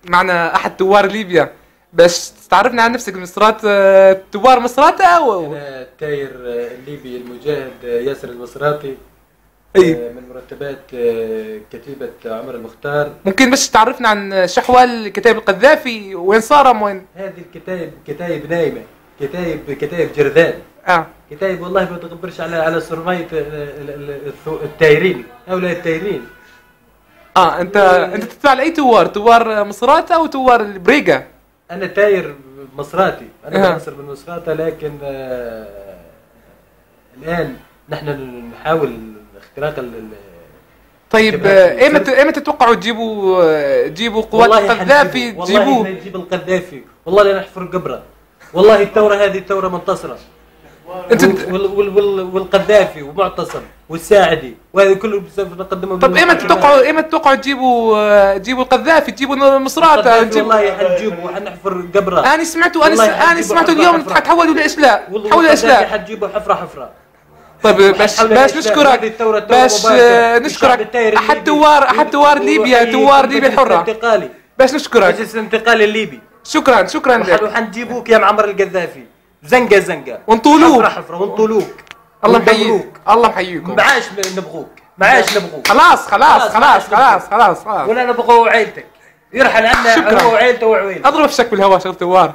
معنا احد ثوار ليبيا، باش تعرفنا عن نفسك مصرات، ثوار مصرات او انا التاير الليبي المجاهد ياسر المصراتي. اي من مرتبات كتيبة عمر المختار. ممكن باش تعرفنا عن شحوال كتائب القذافي، وين صارم وين؟ هذه الكتايب كتايب نايمة، كتايب جرذان. كتايب والله ما تغبرش على سرمية التايرين، هؤلاء التايرين. انت تتبع لاي ثوار مصراتة او ثوار البريقة؟ انا تاير مصراتي، انا ناصر بن مصراتة، لكن الان نحن نحاول اختراق طيب ايمتى تتوقعوا تجيبوا قوات القذافي؟ والله نجيب القذافي، والله لا نحفر قبره، والله الثوره هذه ثوره منتصره. والقذافي ومعتصم والساعدي وهذا كله بسبب نقدمه. طب ايمتى تتوقعوا تجيبوا القذافي، تجيبوا مصراتة؟ والله حنجيبه وحنحفر قبره. انا سمعته اليوم تحولوا لاشلاء، تحولوا لاشلاء. حنجيبه حفره. طيب باش نشكرك احد ثوار ليبيا الحرة، باش نشكرك مجلس الانتقال الليبي. شكرا لك. وحنجيبوك يا معمر القذافي زنقه ونطولوك حفره ونطولوك. الله محييكم. معاش نبغوك. خلاص ولا نبغوا عيلتك، يرحل عنا هو وعيلته وعويله. اضرب الشك بالهواء شغل ثوار.